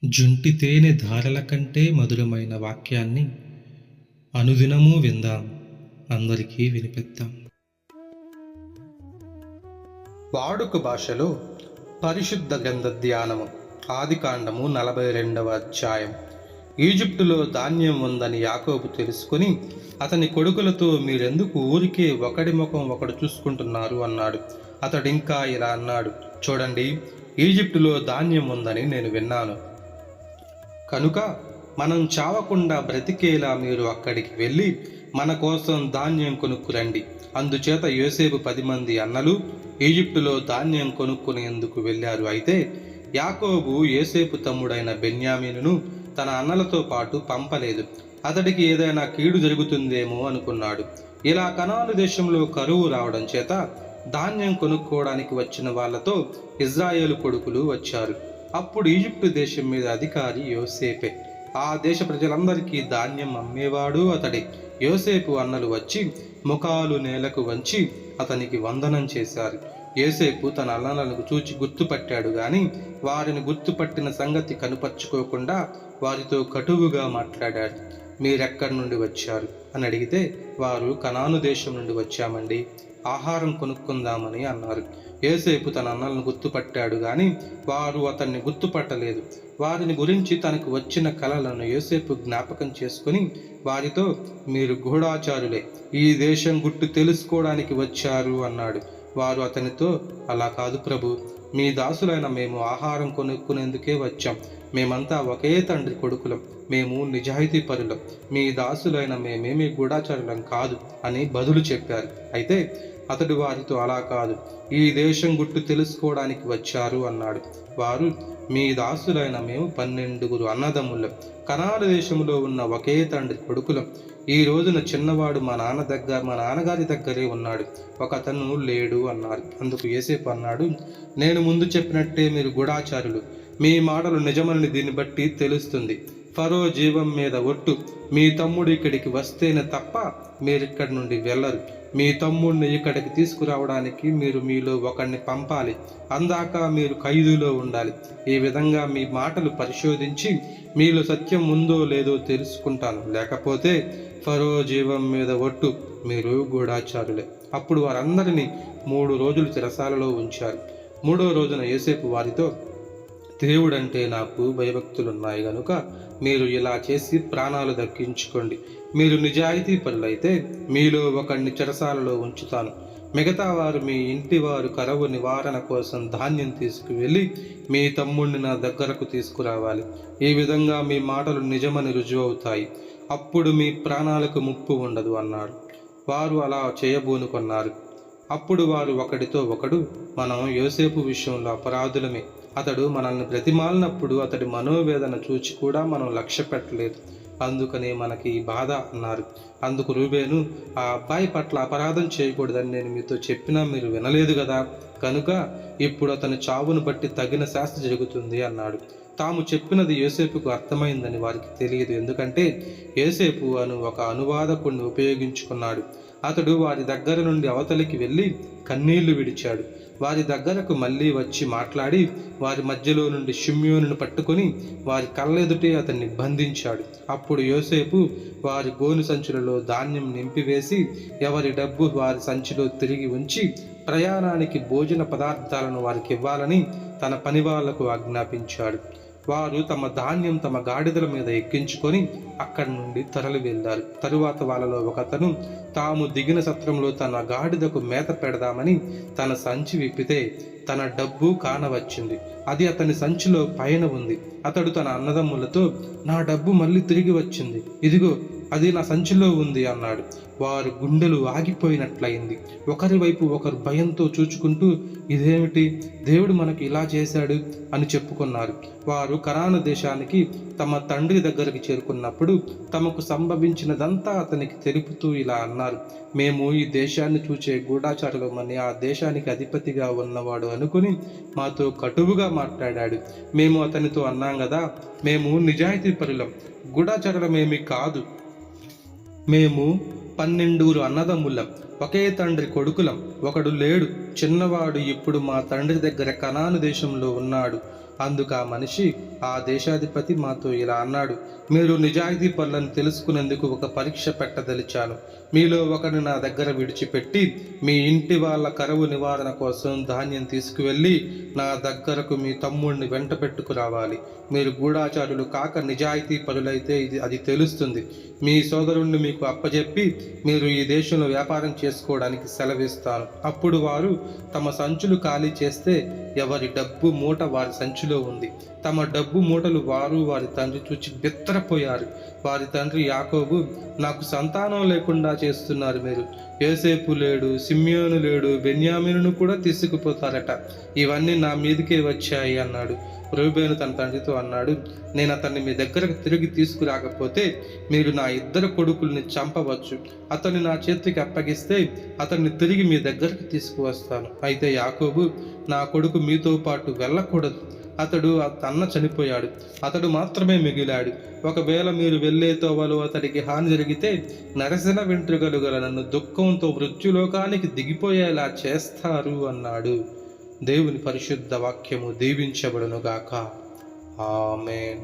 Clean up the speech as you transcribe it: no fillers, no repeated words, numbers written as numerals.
జుంటి తేనె ధారల కంటే మధురమైన వాక్యాన్ని అనుదినము విందాం, అందరికీ వినిపిద్దాం. వాడుక భాషలో పరిశుద్ధ గ్రంథ ధ్యానము. ఆదికాండము 42వ అధ్యాయం. ఈజిప్టులో ధాన్యం ఉందని యాకోబు తెలుసుకుని అతని కొడుకులతో, మీరెందుకు ఊరికే ఒకడి ముఖం ఒకడు చూసుకుంటున్నారు అన్నాడు. అతడింకా ఇలా అన్నాడు, చూడండి, ఈజిప్టులో ధాన్యం ఉందని నేను విన్నాను. కనుక మనం చావకుండా బ్రతికేలా మీరు అక్కడికి వెళ్ళి మన కోసం ధాన్యం కొనుక్కురండి. అందుచేత యోసేపు 10 మంది అన్నలు ఈజిప్టులో ధాన్యం కొనుక్కునేందుకు వెళ్ళారు. అయితే యాకోబు యోసేపు తమ్ముడైన బెన్యామీనును తన అన్నలతో పాటు పంపలేదు. అతడికి ఏదైనా కీడు జరుగుతుందేమో అనుకున్నాడు. ఇలా కనాను దేశంలో కరువు రావడం చేత ధాన్యం కొనుక్కోవడానికి వచ్చిన వాళ్లతో ఇజ్రాయేలు కొడుకులు వచ్చారు. అప్పుడు ఈజిప్టు దేశం మీద అధికారి యోసేపే. ఆ దేశ ప్రజలందరికీ ధాన్యం అమ్మేవాడు అతడే. యోసేపు అన్నలు వచ్చి ముఖాలు నేలకు వంచి అతనికి వందనం చేశారు. యోసేపు తన అన్నలను చూచి గుర్తుపట్టాడు గాని వారిని గుర్తుపట్టిన సంగతి కనుపరుచుకోకుండా వారితో కటువుగా మాట్లాడాడు. మీరెక్కడి నుండి వచ్చారు అని అడిగితే వారు కనాను దేశం నుండి వచ్చామండి, ఆహారం కొనుక్కుందామని అన్నారు. యోసేపు తన అన్నలను గుర్తుపట్టాడు గాని వారు అతన్ని గుర్తుపట్టలేదు. వారిని గురించి తనకు వచ్చిన కలలను యోసేపు జ్ఞాపకం చేసుకుని వారితో, మీరు గూఢాచారులే, ఈ దేశం గుట్టు తెలుసుకోవడానికి వచ్చారు అన్నాడు. వారు అతనితో, అలా కాదు ప్రభు, మీ దాసులైన మేము ఆహారం కొనుక్కునేందుకే వచ్చాం. మేమంతా ఒకే తండ్రి కొడుకులం, మేము నిజాయితీ పరులం, మీ దాసులైన మేమేమీ గూఢాచారులం కాదు అని బదులు చెప్పారు. అయితే అతడు వారితో, అలా కాదు, ఈ దేశం గుట్టు తెలుసుకోవడానికి వచ్చారు అన్నాడు. వారు, మీ దాసులైన మేము 12 అన్నదమ్ములం, కనాను దేశంలో ఉన్న ఒకే తండ్రి కొడుకులం. ఈ రోజున చిన్నవాడు మా నాన్నగారి దగ్గరే ఉన్నాడు, ఒకతను లేడు అన్నారు. అందుకు యోసేపు అన్నాడు, నేను ముందు చెప్పినట్టే మీరు గూఢాచారులు. మీ మాటలు నిజమని దీన్ని బట్టి తెలుస్తుంది. ఫరో జీవం మీద ఒట్టు, మీ తమ్ముడు ఇక్కడికి వస్తేనే తప్ప మీరిక్కడి నుండి వెళ్ళరు. మీ తమ్ముడిని ఇక్కడికి తీసుకురావడానికి మీరు మీలో ఒకరిని పంపాలి. అందాక మీరు ఖైదులో ఉండాలి. ఈ విధంగా మీ మాటలు పరిశోధించి మీలో సత్యం ఉందో లేదో తెలుసుకుంటాను. లేకపోతే ఫరో జీవం మీద ఒట్టు, మీరు గూఢాచారులే. అప్పుడు వారందరినీ 3 రోజులు చెరసాలలో ఉంచారు. 3వ రోజున యోసేపు వారితో, దేవుడంటే నాకు భయభక్తులున్నాయి గనుక మీరు ఇలా చేసి ప్రాణాలు దక్కించుకోండి. మీరు నిజాయితీ పరులైతే మీలో ఒకరిని చెరసాలలో ఉంచుతాను. మిగతా వారు మీ ఇంటి వారు కరువు నివారణ కోసం ధాన్యం తీసుకువెళ్ళి మీ తమ్ముడిని నా దగ్గరకు తీసుకురావాలి. ఈ విధంగా మీ మాటలు నిజమని రుజువవుతాయి. అప్పుడు మీ ప్రాణాలకు ముప్పు ఉండదు అన్నాడు. వారు అలా చేయబోనుకున్నారు. అప్పుడు వారు ఒకడితో ఒకడు, మనం యోసేపు విషయంలో అపరాధులమే. అతడు మనల్ని బ్రతిమాలినప్పుడు అతడి మనోవేదన చూచి కూడా మనం లక్ష్య పెట్టలేదు, అందుకనే మనకి ఈ బాధ అన్నారు. అందుకు రూబేను, ఆ అబ్బాయి పట్ల అపరాధం చేయకూడదని నేను మీతో చెప్పినా మీరు వినలేదు కదా, కనుక ఇప్పుడు అతని చావును బట్టి తగిన శాస్తి జరుగుతుంది అన్నాడు. తాము చెప్పినది యోసేపుకు అర్థమైందని వారికి తెలియదు, ఎందుకంటే యోసేపు అను ఒక అనువాదకుడిని ఉపయోగించుకున్నాడు. అతడు వారి దగ్గర నుండి అవతలికి వెళ్ళి కన్నీళ్లు విడిచాడు. వారి దగ్గరకు మళ్ళీ వచ్చి మాట్లాడి వారి మధ్యలో నుండి షిమ్యోనును పట్టుకొని వారి కళ్ళెదుటే అతన్ని బంధించాడు. అప్పుడు యోసేపు వారి గోను సంచులలో ధాన్యం నింపివేసి ఎవరి డబ్బు వారి సంచిలో తిరిగి ఉంచి ప్రయాణానికి భోజన పదార్థాలను వారికి ఇవ్వాలని తన పనివాళ్లకు ఆజ్ఞాపించాడు. వారు తమ ధాన్యం తమ గాడిదల మీద ఎక్కించుకొని అక్కడి నుండి తరలి వెళ్ళారు. తరువాత వాళ్ళలో ఒకతను తాము దిగిన సత్రంలో తన గాడిదకు మేత పెడదామని తన సంచి విప్పితే తన డబ్బు కానవచ్చింది. అది అతని సంచిలో పైన ఉంది. అతడు తన అన్నదమ్ములతో, నా డబ్బు మళ్ళీ తిరిగి వచ్చింది, ఇదిగో అది నా సంచిలో ఉంది అన్నాడు. వారు గుండెలు ఆగిపోయినట్లయింది. ఒకరి వైపు ఒకరు భయంతో చూచుకుంటూ, ఇదేమిటి, దేవుడు మనకి ఇలా చేశాడు అని చెప్పుకున్నారు. వారు కనాను దేశానికి తమ తండ్రి దగ్గరికి చేరుకున్నప్పుడు తమకు సంభవించినదంతా అతనికి తెలుపుతూ ఇలా అన్నారు, మేము ఈ దేశాన్ని చూచే గూఢాచారులమని ఆ దేశానికి అధిపతిగా ఉన్నవాడు అనుకుని మాతో కటువుగా మాట్లాడాడు. మేము అతనితో అన్నాం కదా, మేము నిజాయితీ పరులం, గూఢాచారులమేమి కాదు. మేము 12 అన్నదమ్ములం, ఒకే తండ్రి కొడుకులం. ఒకడు లేడు, చిన్నవాడు ఇప్పుడు మా తండ్రి దగ్గర కనాను దేశంలో ఉన్నాడు. అందుకు ఆ మనిషి, ఆ దేశాధిపతి మాతో ఇలా అన్నాడు: మీరు నిజాయితీ పనులను తెలుసుకునేందుకు ఒక పరీక్ష పెట్టదలిచాను. మీలో ఒకరిని నా దగ్గర విడిచిపెట్టి మీ ఇంటి వాళ్ళ కరువు నివారణ కోసం ధాన్యం తీసుకువెళ్ళి నా దగ్గరకు మీ తమ్ముడిని వెంట పెట్టుకురావాలి. మీరు గూఢాచారులు కాక నిజాయితీ పరులైతే అది తెలుస్తుంది. మీ సోదరుణ్ణి మీకు అప్పజెప్పి మీరు ఈ దేశంలో వ్యాపారం చేసుకోవడానికి సెలవిస్తాను. అప్పుడు వారు తమ సంచులు ఖాళీ చేస్తే ఎవరి డబ్బు మూట వారి సంచిలో ఉంది. తమ డబ్బు మూటలు వారు వారి తండ్రి చూచి బిత్తరపోయారు. వారి తండ్రి యాకోబు, నాకు సంతానం లేకుండా చేస్తున్నారు మీరు. యోసేపు లేడు, సిమ్యోను లేడు, బెన్యామీనును కూడా తీసుకుపోతారట. ఇవన్నీ నా మీదకే వచ్చాయి అన్నాడు. రూబేను తన తండ్రితో అన్నాడు, నేను అతన్ని మీ దగ్గరకు తిరిగి తీసుకురాకపోతే మీరు నా 2 కొడుకుల్ని చంపవచ్చు. అతన్ని నా చేతికి అప్పగిస్తే అతన్ని తిరిగి మీ దగ్గరకు తీసుకువస్తాను. అయితే యాకోబు, నా కొడుకు మీతో పాటు వెళ్ళకూడదు. అతడు అన్న చనిపోయాడు, అతడు మాత్రమే మిగిలాడు. ఒకవేళ మీరు వెళ్ళే తోవలో అతడికి హాని జరిగితే నరసిన వెంట్రుకలు గల నన్ను దుఃఖంతో మృత్యులోకానికి దిగిపోయేలా చేస్తారు అన్నాడు. దేవుని పరిశుద్ధ వాక్యము దీవించబడునుగాక. ఆమేన్.